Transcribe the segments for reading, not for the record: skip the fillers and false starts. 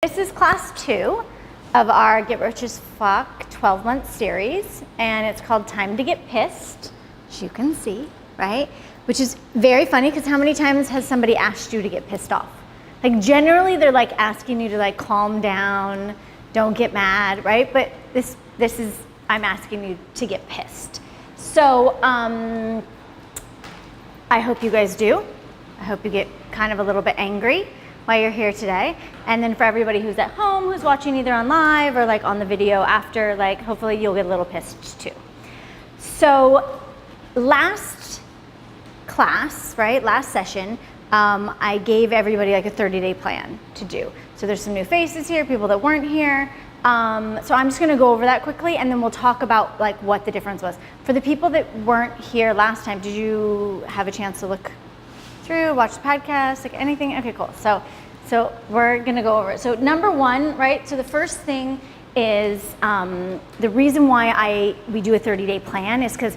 This is class 2 of our Get Rich as Fuck 12-month series, and it's called Time to Get Pissed, as you can see, right? Which is very funny because how many times has somebody asked you to get pissed off? Like generally they're like asking you to like calm down, don't get mad, right? But this is, I'm asking you to get pissed. So I hope you guys do. I hope you get kind of a little bit angry while you're here today. And then for everybody who's at home, who's watching either on live or like on the video after, like hopefully you'll get a little pissed too. So last class, right, last session, I gave everybody like a 30-day plan to do. So there's some new faces here, people that weren't here. So I'm just gonna go over that quickly and then we'll talk about like what the difference was. For the people that weren't here last time, did you have a chance to look through, watch the podcast, like anything? Okay, cool. So we're gonna go over it. So number one, right? So the first thing is the reason why we do a 30-day plan is because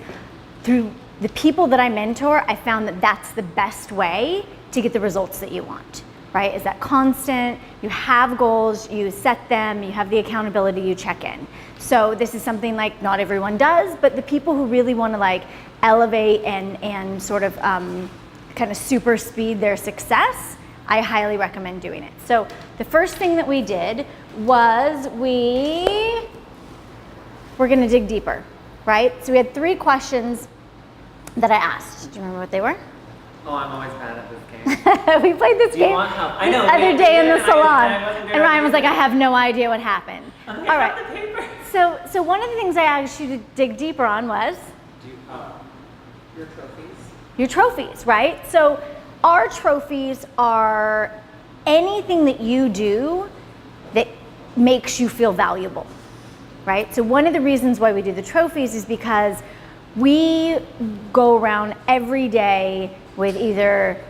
through the people that I mentor, I found that that's the best way to get the results that you want, right? Is that constant, you have goals, you set them, you have the accountability, you check in. So this is something like not everyone does, but the people who really wanna like elevate and sort of kind of super speed their success, I highly recommend doing it. So the first thing that we did was we're gonna dig deeper, right? So we had 3 questions that I asked. Do you remember what they were? Oh, I'm always bad at this game. We played this game I know, the other day in the salon, and Ryan was like, I have no idea what happened. Okay, all right, so one of the things I asked you to dig deeper on was? Your trophies. Your trophies, right? So our trophies are anything that you do that makes you feel valuable, right? So one of the reasons why we do the trophies is because we go around every day with either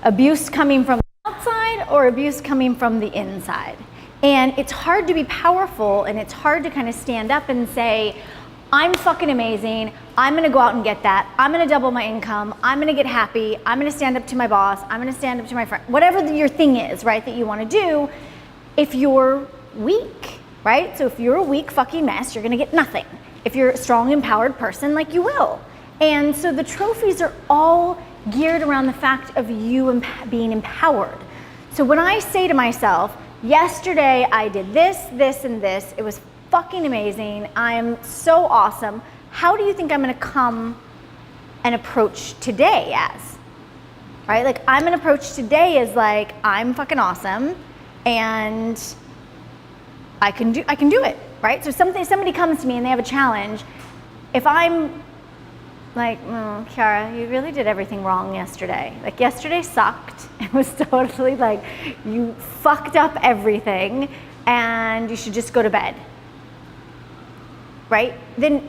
abuse coming from the outside or abuse coming from the inside. And it's hard to be powerful and it's hard to kind of stand up and say, I'm fucking amazing, I'm gonna go out and get that, I'm gonna double my income, I'm gonna get happy, I'm gonna stand up to my boss, I'm gonna stand up to my friend, whatever your thing is, right, that you wanna do, if you're weak, right? So if you're a weak fucking mess, you're gonna get nothing. If you're a strong, empowered person, like you will. And so the trophies are all geared around the fact of you being empowered. So when I say to myself, yesterday I did this, this, and this, it was fucking amazing, I am so awesome, how do you think I'm gonna come and approach today as? Right, like I'm gonna approach today as like, I'm fucking awesome and I can do it, right? So somebody comes to me and they have a challenge, if I'm like, Kiara, you really did everything wrong yesterday. Like yesterday sucked, it was totally like, you fucked up everything and you should just go to bed. Right? Then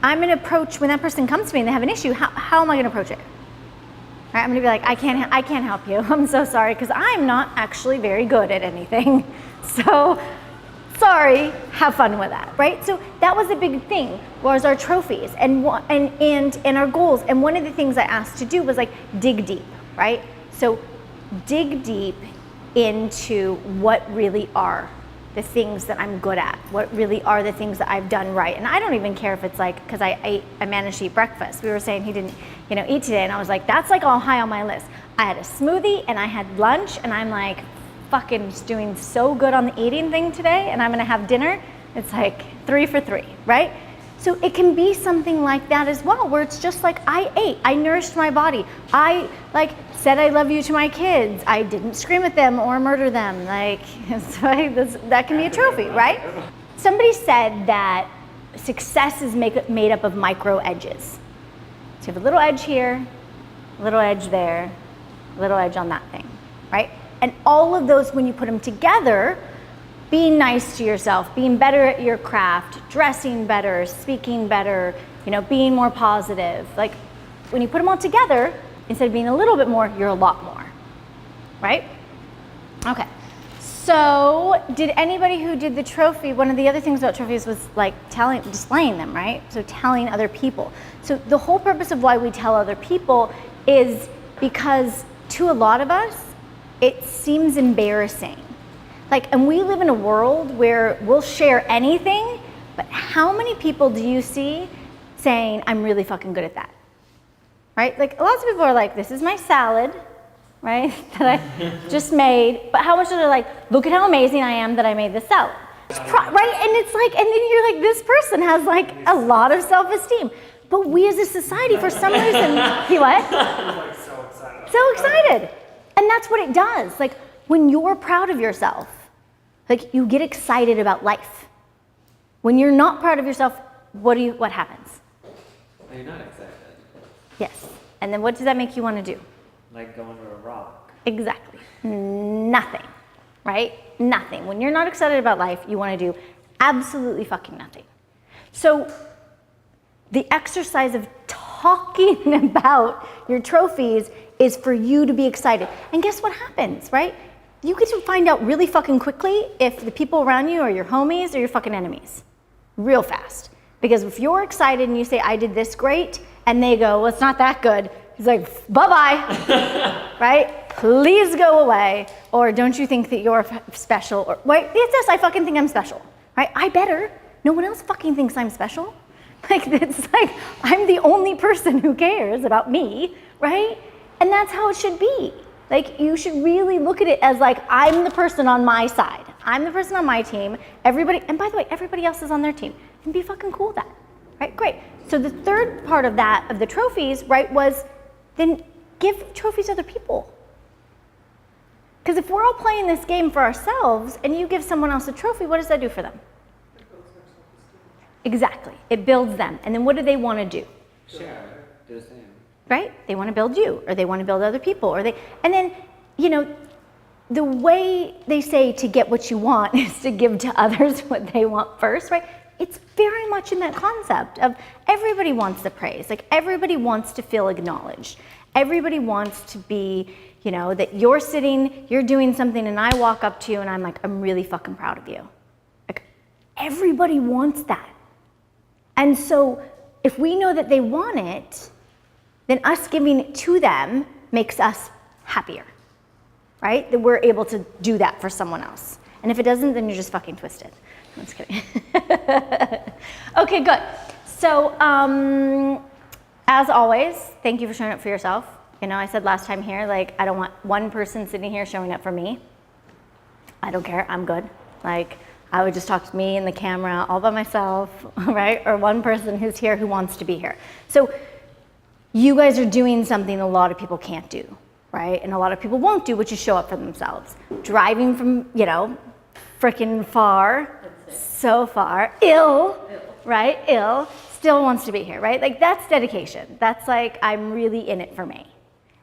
I'm gonna approach, when that person comes to me and they have an issue, how am I gonna approach it? Right? I'm gonna be like, I can't help you. I'm so sorry, because I'm not actually very good at anything. So, sorry, have fun with that, right? So that was a big thing, was our trophies and our goals. And one of the things I asked to do was like, dig deep, right? So dig deep into what really are the things that I'm good at, what really are the things that I've done right. And I don't even care if it's like, because I managed to eat breakfast. We were saying he didn't, eat today, and I was like, that's like all high on my list. I had a smoothie and I had lunch, and I'm like, fucking just doing so good on the eating thing today, and I'm gonna have dinner. It's like 3 for 3, right? So it can be something like that as well, where it's just like, I ate, I nourished my body. I like said I love you to my kids. I didn't scream at them or murder them. Like, that can be a trophy, right? Somebody said that success is made up of micro edges. So you have a little edge here, a little edge there, a little edge on that thing, right? And all of those, when you put them together, being nice to yourself, being better at your craft, dressing better, speaking better, being more positive. Like when you put them all together, instead of being a little bit more, you're a lot more, right? Okay, so did anybody who did the trophy, one of the other things about trophies was like displaying them, right? So telling other people. So the whole purpose of why we tell other people is because to a lot of us, it seems embarrassing. Like, and we live in a world where we'll share anything, but how many people do you see saying, I'm really fucking good at that? Right? Like, lots of people are like, this is my salad, right, that I just made. But how much are they like, look at how amazing I am that I made this salad? Right? And it's like, and then you're like, this person has like a lot of self-esteem. But we as a society, for some reason, he what? Like so excited. So excited. And that's what it does. Like, when you're proud of yourself, like, you get excited about life. When you're not proud of yourself, what happens? You're not excited. Yes. And then what does that make you want to do? Like going to a rock. Exactly. Nothing. Right? Nothing. When you're not excited about life, you want to do absolutely fucking nothing. So the exercise of talking about your trophies is for you to be excited. And guess what happens, right? You get to find out really fucking quickly if the people around you are your homies or your fucking enemies. Real fast. Because if you're excited and you say, I did this great, and they go, well, it's not that good. He's like, bye-bye, right? Please go away. Or don't you think that you're special? Or, wait, yes, I fucking think I'm special, right? I better. No one else fucking thinks I'm special. Like, it's like, I'm the only person who cares about me, right? And that's how it should be. Like, you should really look at it as like, I'm the person on my side. I'm the person on my team. Everybody, and by the way, everybody else is on their team. And be fucking cool with that, right? Great. So the third part of that, of the trophies, right, was then give trophies to other people. Because if we're all playing this game for ourselves and you give someone else a trophy, what does that do for them? Exactly. It builds them. And then what do they want to do? Share. Do the same. Right? They want to build you, or they want to build other people, or and then, you know, the way they say to get what you want is to give to others what they want first, right? It's very much in that concept of everybody wants the praise. Like, everybody wants to feel acknowledged. Everybody wants to be, you know, that you're sitting, you're doing something, and I walk up to you and I'm like, I'm really fucking proud of you. Like, everybody wants that. And so if we know that they want it, then us giving it to them makes us happier, right? That we're able to do that for someone else. And if it doesn't, then you're just fucking twisted. I'm just kidding. Okay, good. So, as always, thank you for showing up for yourself. You know, I said last time here, like, I don't want one person sitting here showing up for me. I don't care, I'm good. Like, I would just talk to me and the camera all by myself, right? Or one person who's here who wants to be here. So you guys are doing something a lot of people can't do, right? And a lot of people won't do, which is show up for themselves. Driving from, you know, freaking far, so far, ill, right? Ill, still wants to be here, right? Like, that's dedication. That's like, I'm really in it for me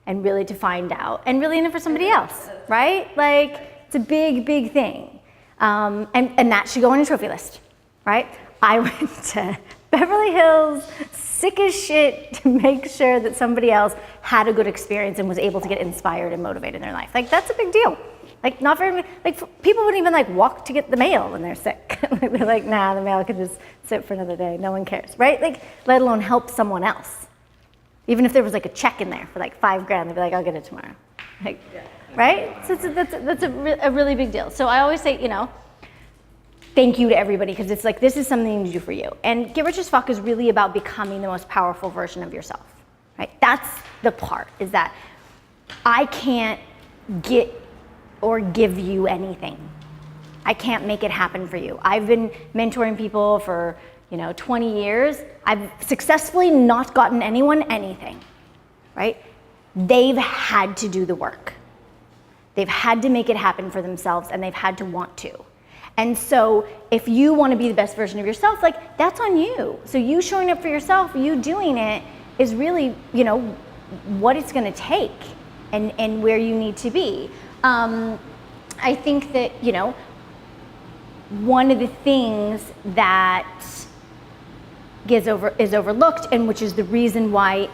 and really to find out and really in it for somebody else, right? Like, it's a big, big thing. And that should go on a trophy list, right? I went to Beverly Hills, sick as shit, to make sure that somebody else had a good experience and was able to get inspired and motivated in their life. Like, that's a big deal. Like, not very, like, people wouldn't even like walk to get the mail when they're sick. Like, they're like, nah, the mail can just sit for another day. No one cares, right? Like, let alone help someone else. Even if there was like a check in there for like $5,000, they'd be like, I'll get it tomorrow. Like, yeah. Right? So that's a really big deal. So I always say, you know, thank you to everybody, because it's like, this is something you need to do for you. And Get Rich as Fuck is really about becoming the most powerful version of yourself, right? That's the part, is that I can't get or give you anything. I can't make it happen for you. I've been mentoring people for, you know, 20 years. I've successfully not gotten anyone anything, right? They've had to do the work. They've had to make it happen for themselves, and they've had to want to. And so if you want to be the best version of yourself, like, that's on you. So you showing up for yourself, you doing it, is really, you know, what it's going to take and where you need to be. I think that, you know, one of the things that is overlooked, and which is the reason why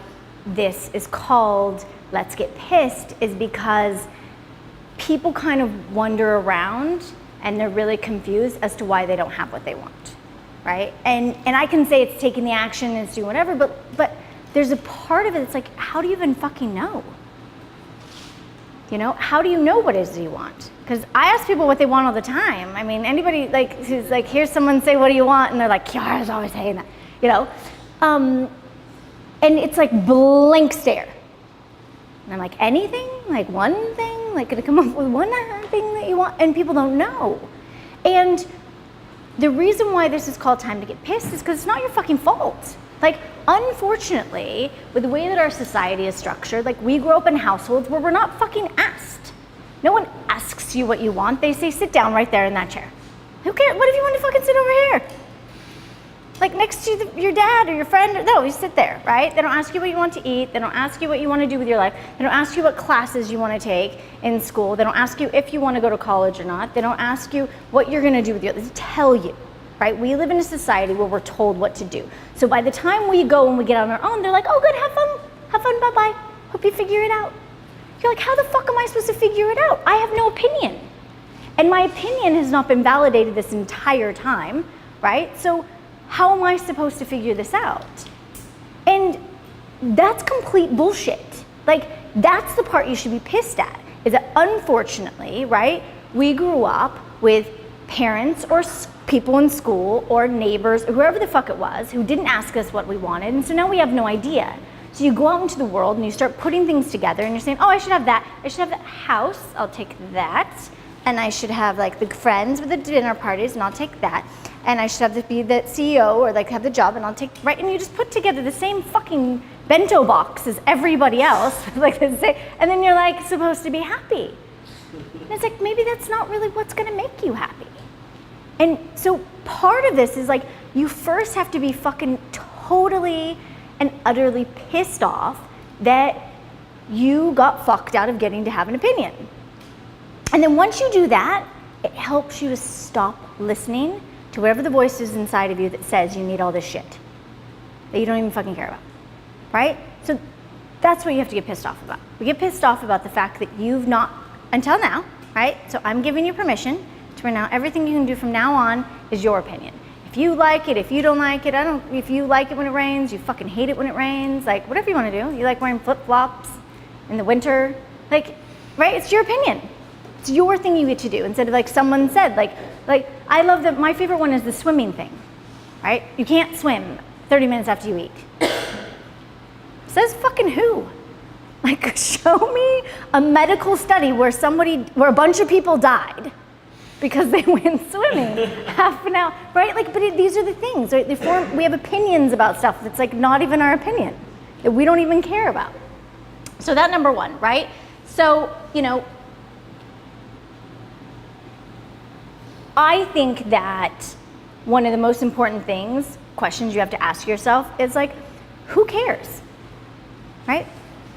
this is called Let's Get Pissed, is because people kind of wander around and they're really confused as to why they don't have what they want, right? And I can say it's taking the action and it's doing whatever, but there's a part of it that's like, how do you even fucking know? You know, how do you know what it is you want? Because I ask people what they want all the time. I mean, anybody like who's like, here's someone say, what do you want? And they're like, Kiara's always saying that, you know? And it's like blank stare. And I'm like, anything? Like one thing? Like gonna come up with one thing that you want? And people don't know. And the reason why this is called Time to Get Pissed is because it's not your fucking fault. Like, unfortunately, with the way that our society is structured, like we grow up in households where we're not fucking asked. No one asks you what you want. They say, sit down right there in that chair. Who cares? What if you want to fucking sit over here? Like next to your dad or your friend? No, you sit there, right? They don't ask you what you want to eat. They don't ask you what you want to do with your life. They don't ask you what classes you want to take in school. They don't ask you if you want to go to college or not. They don't ask you what you're going to do with your life. They tell you. Right? We live in a society where we're told what to do. So by the time we go and we get on our own, they're like, oh good, have fun, bye-bye. Hope you figure it out. You're like, how the fuck am I supposed to figure it out? I have no opinion. And my opinion has not been validated this entire time, right? So how am I supposed to figure this out? And that's complete bullshit. Like, that's the part you should be pissed at, is that unfortunately, right, we grew up with parents or people in school or neighbors or whoever the fuck it was who didn't ask us what we wanted, and so now we have no idea. So you go out into the world and you start putting things together and you're saying, oh, I should have that house, I'll take that, and I should have like the friends with the dinner parties and I'll take that, and I should have to be the CEO or like have the job and I'll take, right? And you just put together the same fucking bento box as everybody else, like and then you're like supposed to be happy. And it's like, maybe that's not really what's gonna make you happy. And so part of this is like, you first have to be fucking totally and utterly pissed off that you got fucked out of getting to have an opinion. And then once you do that, it helps you to stop listening to whatever the voice is inside of you that says you need all this shit that you don't even fucking care about, right? So that's what you have to get pissed off about. We get pissed off about the fact that you've not, until now, right? So I'm giving you permission to where now everything you can do from now on is your opinion. If you like it, if you don't like it, if you like it when it rains, you fucking hate it when it rains, like whatever you want to do. You like wearing flip-flops in the winter, like, right? It's your opinion. It's your thing you get to do instead of like someone said, like I love my favorite one is the swimming thing, right? You can't swim 30 minutes after you eat. Says fucking who? Like, show me a medical study where a bunch of people died because they went swimming half an hour, right? Like, but these are the things, right? We have opinions about stuff that's like not even our opinion, that we don't even care about. So that number one, right? So, you know, I think that one of the most important questions you have to ask yourself is like, who cares, right?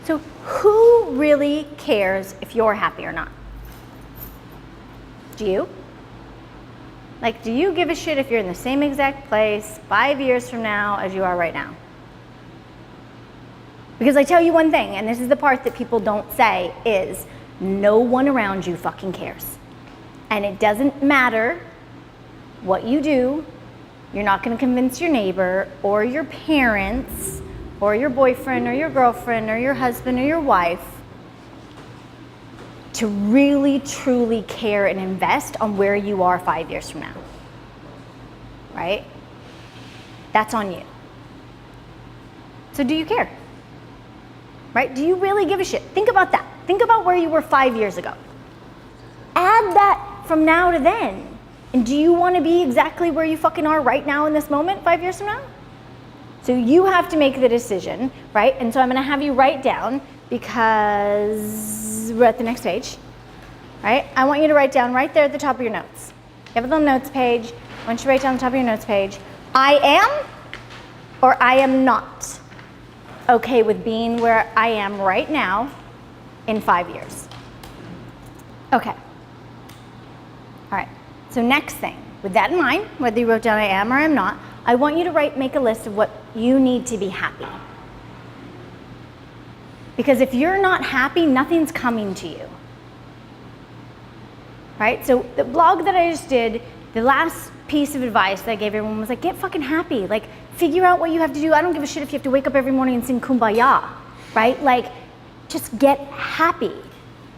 So who really cares if you're happy or not? Do you? Like, do you give a shit if you're in the same exact place 5 years from now as you are right now? Because I tell you one thing, and this is the part that people don't say, is no one around you fucking cares. And it doesn't matter what you do, you're not gonna convince your neighbor or your parents or your boyfriend or your girlfriend or your husband or your wife to really, truly care and invest on where you are 5 years from now, right? That's on you. So do you care? Right? Do you really give a shit? Think about that. Think about where you were 5 years ago. Add that from now to then. And do you want to be exactly where you fucking are right now in this moment 5 years from now? So you have to make the decision, right? And so I'm gonna have you write down, because we're at the next page, right? I want you to write down right there at the top of your notes. You have a little notes page. I want you to write down the top of your notes page, I am or I am not okay with being where I am right now in 5 years. Okay. All right. So next thing, with that in mind, whether you wrote down I am or I'm not, I want you to make a list of what you need to be happy. Because if you're not happy, nothing's coming to you. Right? So the blog that I just did, the last piece of advice that I gave everyone was like, get fucking happy. Like, figure out what you have to do. I don't give a shit if you have to wake up every morning and sing Kumbaya, right? Like, just get happy.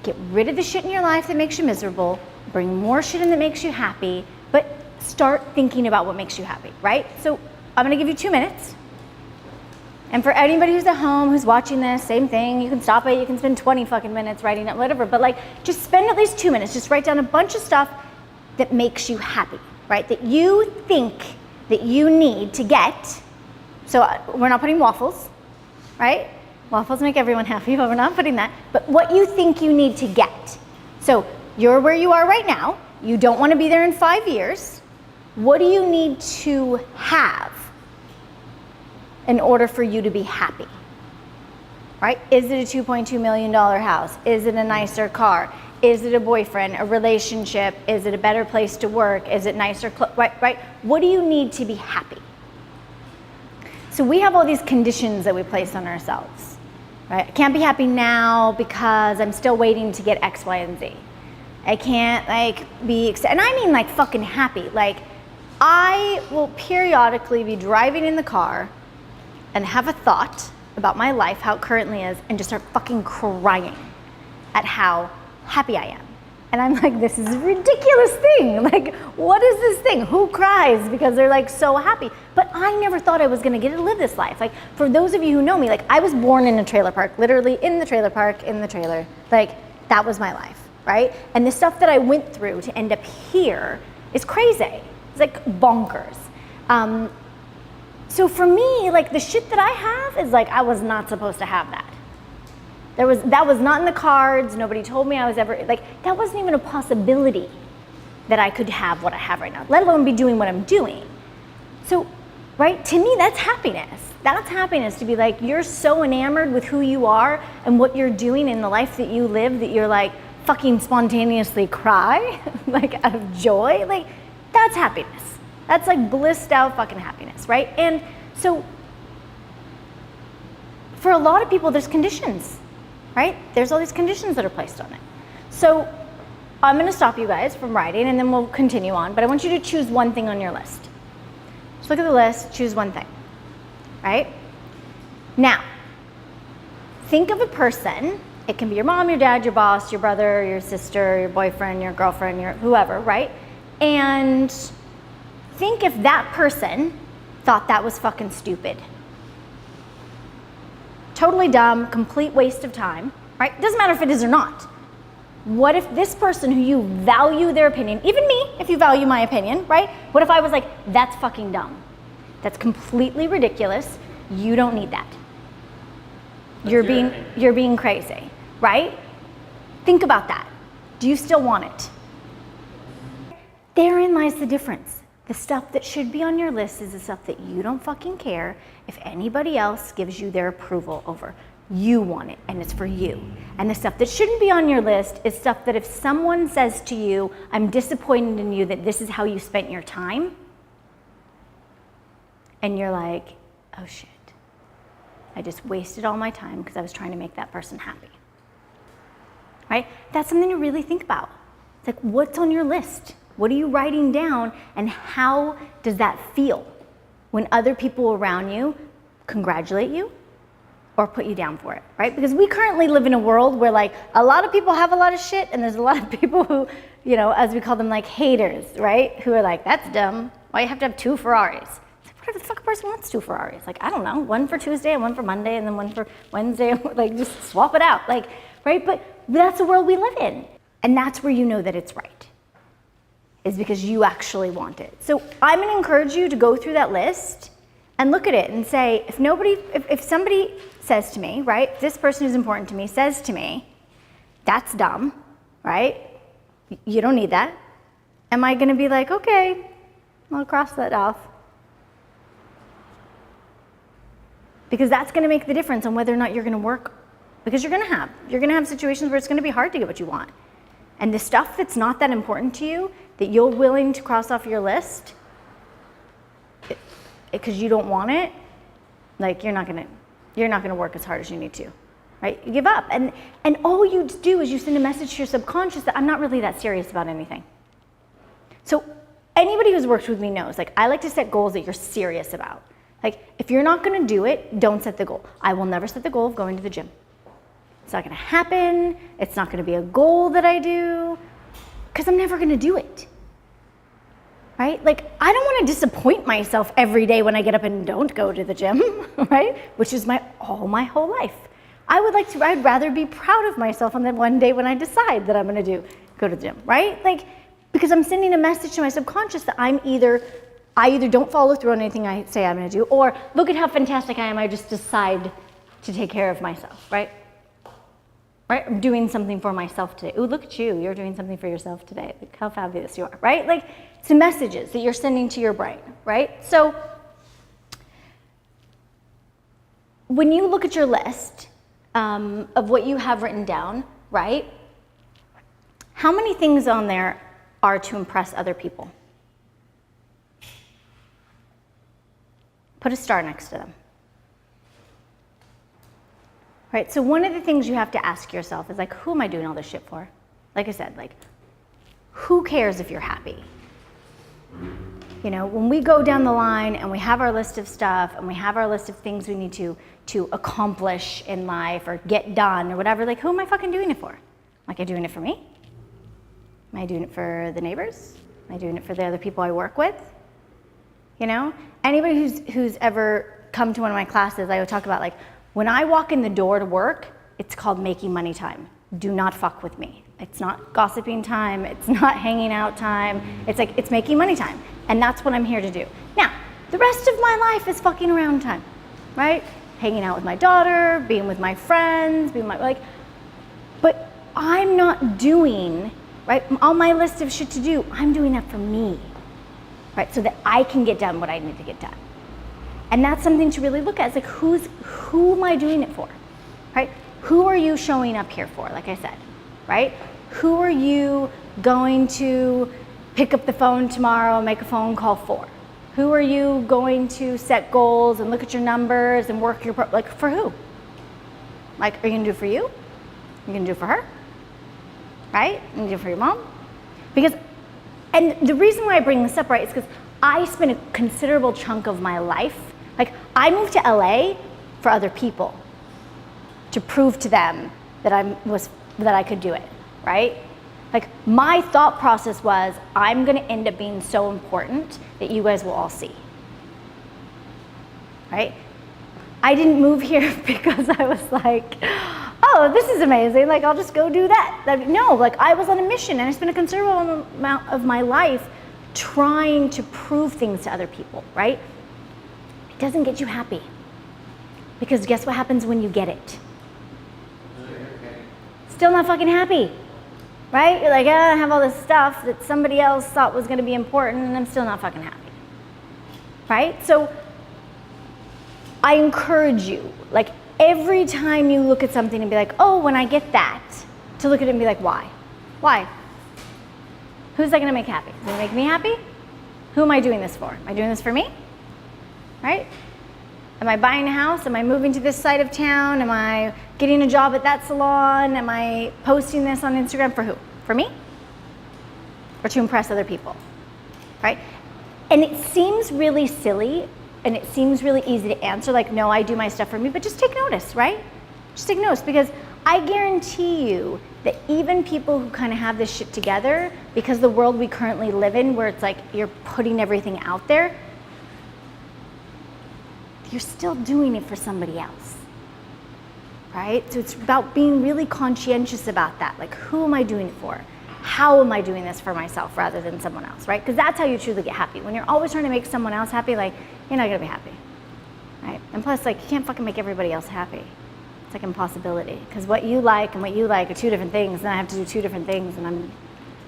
Get rid of the shit in your life that makes you miserable, bring more shit in that makes you happy, but start thinking about what makes you happy, right? So I'm gonna give you 2 minutes. And for anybody who's at home, who's watching this, same thing, you can stop it, you can spend 20 fucking minutes writing it, whatever, but like, just spend at least 2 minutes, just write down a bunch of stuff that makes you happy, right? That you think that you need to get. So we're not putting waffles, right? Waffles make everyone happy, but we're not putting that. But what you think you need to get. So you're where you are right now. You don't want to be there in 5 years. What do you need to have in order for you to be happy? Right? Is it a $2.2 million house? Is it a nicer car? Is it a boyfriend, a relationship? Is it a better place to work? Is it nicer clothes? Right? What do you need to be happy? So we have all these conditions that we place on ourselves, right? I can't be happy now because I'm still waiting to get X, Y, and Z. I can't and I mean like fucking happy. Like I will periodically be driving in the car and have a thought about my life, how it currently is, and just start fucking crying at how happy I am. And I'm like, this is a ridiculous thing. Like, what is this thing? Who cries because they're like so happy? But I never thought I was gonna get to live this life. Like, for those of you who know me, like I was born in a trailer park, literally in the trailer park, in the trailer. Like, that was my life, right? And the stuff that I went through to end up here is crazy. It's like bonkers. So for me, like the shit that I have is like, I was not supposed to have that. That was not in the cards. Nobody told me I was ever, like, that wasn't even a possibility that I could have what I have right now, let alone be doing what I'm doing. So, right, to me, that's happiness. That's happiness, to be like, you're so enamored with who you are and what you're doing in the life that you live that you're like fucking spontaneously cry, like out of joy. Like, that's happiness. That's like blissed out fucking happiness, right? And so, for a lot of people, there's conditions. Right? There's all these conditions that are placed on it. So I'm gonna stop you guys from writing and then we'll continue on, but I want you to choose one thing on your list. Just look at the list, choose one thing, right? Now, think of a person, it can be your mom, your dad, your boss, your brother, your sister, your boyfriend, your girlfriend, your whoever, right? And think if that person thought that was fucking stupid. Totally dumb, complete waste of time, right? Doesn't matter if it is or not. What if this person who you value their opinion, even me, if you value my opinion, right? What if I was like, that's fucking dumb. That's completely ridiculous. You don't need that. You're being crazy, right? Think about that. Do you still want it? Therein lies the difference. The stuff that should be on your list is the stuff that you don't fucking care if anybody else gives you their approval over. You want it, and it's for you. And the stuff that shouldn't be on your list is stuff that if someone says to you, I'm disappointed in you that this is how you spent your time, and you're like, oh shit, I just wasted all my time because I was trying to make that person happy. Right? That's something to really think about. It's like, what's on your list? What are you writing down, and how does that feel when other people around you congratulate you or put you down for it, right? Because we currently live in a world where like a lot of people have a lot of shit, and there's a lot of people who, you know, as we call them, like haters, right? Who are like, that's dumb. Why you have to have 2 Ferraris? It's like, what if the fuck person wants 2 Ferraris? Like, I don't know, one for Tuesday and one for Monday and then one for Wednesday, like just swap it out, like, right? But that's the world we live in. And that's where you know that it's right, is because you actually want it. So I'm gonna encourage you to go through that list and look at it and say, if somebody says to me, right, if this person who's important to me says to me, that's dumb, right? You don't need that. Am I gonna be like, okay, I'll cross that off? Because that's gonna make the difference on whether or not you're gonna work. Because you're gonna have situations where it's gonna be hard to get what you want. And the stuff that's not that important to you, that you're willing to cross off your list because you don't want it, like you're not gonna work as hard as you need to, right? You give up, and all you do is you send a message to your subconscious that I'm not really that serious about anything. So anybody who's worked with me knows, like, I like to set goals that you're serious about. Like, if you're not gonna do it, don't set the goal. I will never set the goal of going to the gym. It's not gonna happen. It's not gonna be a goal that I do, because I'm never gonna do it. Right? Like, I don't wanna disappoint myself every day when I get up and don't go to the gym, right? Which is my whole life. I'd rather be proud of myself on that one day when I decide that I'm gonna go to the gym, right? Like, because I'm sending a message to my subconscious that I either don't follow through on anything I say I'm gonna do, or look at how fantastic I am, I just decide to take care of myself, right? Right? I'm doing something for myself today. Ooh, look at you, you're doing something for yourself today. Look how fabulous you are, right? Like, it's the messages that you're sending to your brain, right? So, when you look at your list of what you have written down, right? How many things on there are to impress other people? Put a star next to them. Right, so one of the things you have to ask yourself is like, who am I doing all this shit for? Like I said, like, who cares if you're happy? You know, when we go down the line and we have our list of stuff and we have our list of things we need to accomplish in life or get done or whatever, like, who am I fucking doing it for? Am I doing it for me? Am I doing it for the neighbors? Am I doing it for the other people I work with? You know, anybody who's ever come to one of my classes, I would talk about, like, when I walk in the door to work, it's called making money time. Do not fuck with me. It's not gossiping time. It's not hanging out time. It's like, it's making money time. And that's what I'm here to do. Now, the rest of my life is fucking around time, right? Hanging out with my daughter, being with my friends, but I'm not doing, right? On my list of shit to do, I'm doing that for me, right? So that I can get done what I need to get done. And that's something to really look at. It's like, who am I doing it for, right? Who are you showing up here for, like I said, right? Who are you going to pick up the phone tomorrow and make a phone call for? Who are you going to set goals and look at your numbers and work your, like, for who? Like, are you gonna do it for you? Are you gonna do it for her? Right? Are you gonna do it for your mom? Because, and the reason why I bring this up, right, is because I spent a considerable chunk of my life, like, I moved to LA for other people to prove to them that I could do it, right? Like, my thought process was, I'm gonna end up being so important that you guys will all see, right? I didn't move here because I was like, oh, this is amazing, like, I'll just go do that. No, like, I was on a mission and I spent a considerable amount of my life trying to prove things to other people, right? It doesn't get you happy. Because guess what happens when you get it? Still not fucking happy, right? You're like, I have all this stuff that somebody else thought was gonna be important and I'm still not fucking happy, right? So I encourage you, like, every time you look at something and be like, oh, when I get that, to look at it and be like, why? Why? Who's that gonna make happy? Is it gonna make me happy? Who am I doing this for? Am I doing this for me? Right? Am I buying a house? Am I moving to this side of town? Am I getting a job at that salon? Am I posting this on Instagram for who? For me? Or to impress other people? Right? And it seems really silly and it seems really easy to answer, like, no, I do my stuff for me, but just take notice, right? Just take notice, because I guarantee you that even people who kind of have this shit together, because the world we currently live in, where it's like you're putting everything out there, you're still doing it for somebody else, right? So it's about being really conscientious about that. Like, who am I doing it for? How am I doing this for myself rather than someone else, right? Because that's how you truly get happy. When you're always trying to make someone else happy, like, you're not gonna be happy, right? And plus, like, you can't fucking make everybody else happy. It's like impossibility, because what you like and what you like are two different things, and I have to do two different things, and I'm,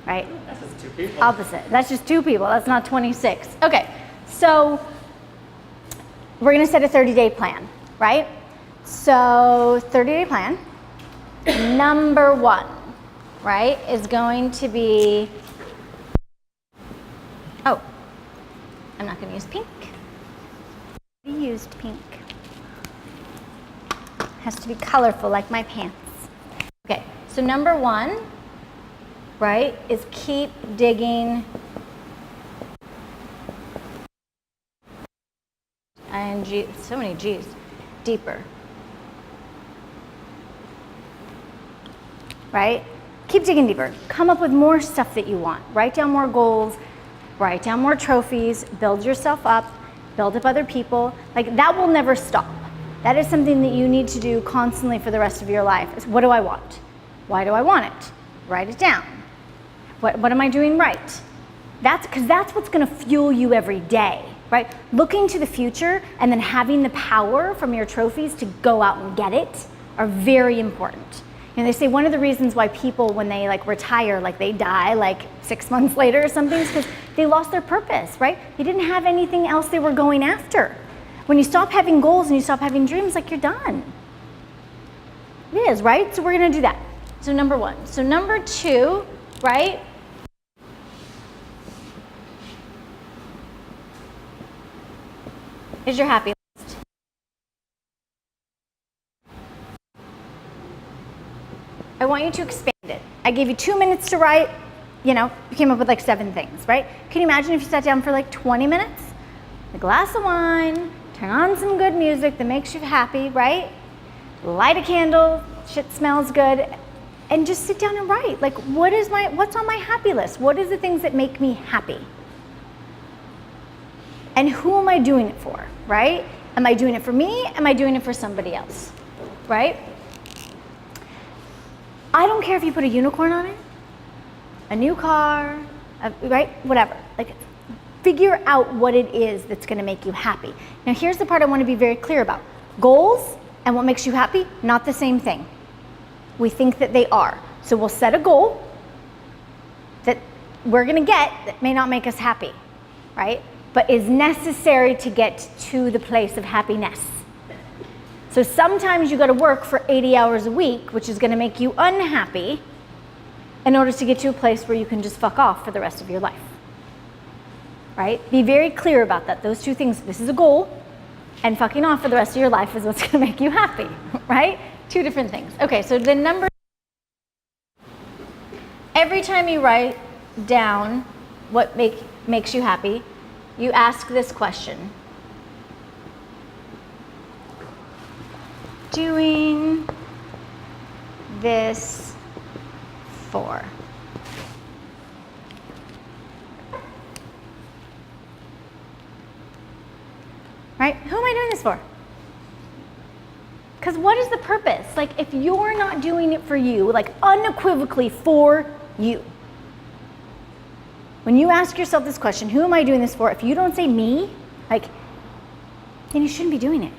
right? That's just two people. Opposite. That's just two people. That's not 26. Okay, so we're gonna set a 30-day plan, right? So 30-day plan, number one, right, is going to be, oh, I'm not gonna use pink. I used pink. Has to be colorful like my pants. Okay, so number one, right, is keep digging ING, so many G's, deeper. right? Keep digging deeper. Come up with more stuff that you want. Write down more goals, write down more trophies, build yourself up, build up other people. Like that will never stop. That is something that you need to do constantly for the rest of your life. Is what do I want? Why do I want it? Write it down. What am I doing right? Because that's what's gonna fuel you every day, right? Looking to the future and then having the power from your trophies to go out and get it are very important. And they say one of the reasons why people, when they like retire, like they die like 6 months later or something, is because they lost their purpose, right? They didn't have anything else they were going after. When you stop having goals and you stop having dreams, like you're done. It is, right? So we're gonna do that. So number one. So number two, right? Is your happy list. I want you to expand it. I gave you 2 minutes to write, you came up with like 7 things, right? Can you imagine if you sat down for like 20 minutes? A glass of wine, turn on some good music that makes you happy, right? Light a candle, shit smells good, and just sit down and write. Like, what's on my happy list? What is the things that make me happy? And who am I doing it for, right? Am I doing it for me? Am I doing it for somebody else, right? I don't care if you put a unicorn on it, a new car, right? Whatever. Like, figure out what it is that's gonna make you happy. Now, here's the part I wanna be very clear about. Goals and what makes you happy, not the same thing. We think that they are. So we'll set a goal that we're gonna get that may not make us happy, right? But is necessary to get to the place of happiness. So sometimes you gotta work for 80 hours a week, which is gonna make you unhappy, in order to get to a place where you can just fuck off for the rest of your life, right? Be very clear about that. Those two things, this is a goal, and fucking off for the rest of your life is what's gonna make you happy, right? Two different things. Okay, so the number, every time you write down what makes you happy, you ask this question. Doing this for? Right? Who am I doing this for? Because what is the purpose? Like, if you're not doing it for you, like unequivocally for you, when you ask yourself this question, who am I doing this for? If you don't say me, like, then you shouldn't be doing it.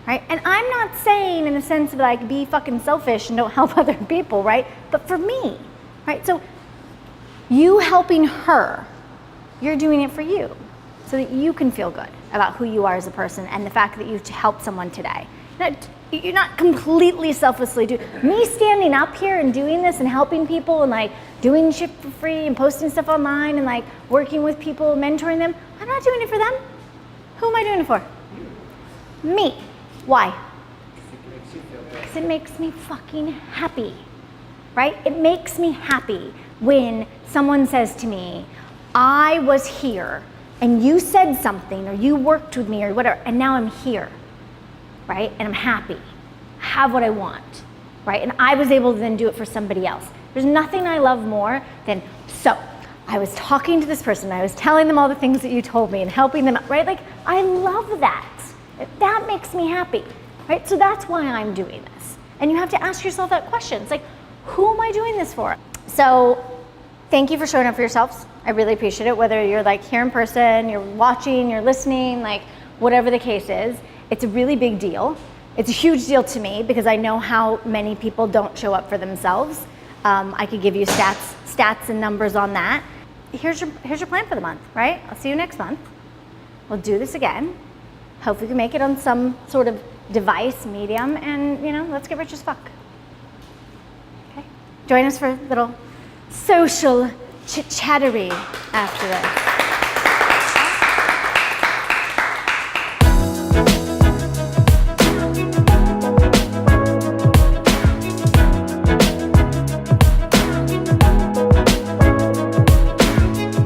Right? And I'm not saying in the sense of like, be fucking selfish and don't help other people, right? But for me, right? So you helping her, you're doing it for you so that you can feel good about who you are as a person and the fact that you've helped someone today. You're not completely selflessly doing. Me standing up here and doing this and helping people and like doing shit for free and posting stuff online and like working with people, mentoring them, I'm not doing it for them. Who am I doing it for? Me. Why? Because it makes me fucking happy, right? It makes me happy when someone says to me, I was here and you said something or you worked with me or whatever, and now I'm here, right? And I'm happy, I have what I want, right? And I was able to then do it for somebody else. There's nothing I love more than, so I was talking to this person, I was telling them all the things that you told me and helping them, right? Like, I love that. That makes me happy, right? So that's why I'm doing this. And you have to ask yourself that question. It's like, who am I doing this for? So thank you for showing up for yourselves. I really appreciate it. Whether you're like here in person, you're watching, you're listening, like whatever the case is, it's a really big deal. It's a huge deal to me because I know how many people don't show up for themselves. I could give you stats and numbers on that. Here's your plan for the month, right? I'll see you next month. We'll do this again. Hope we can make it on some sort of device, medium, and let's get rich as fuck. Okay? Join us for a little social chit-chattery after this.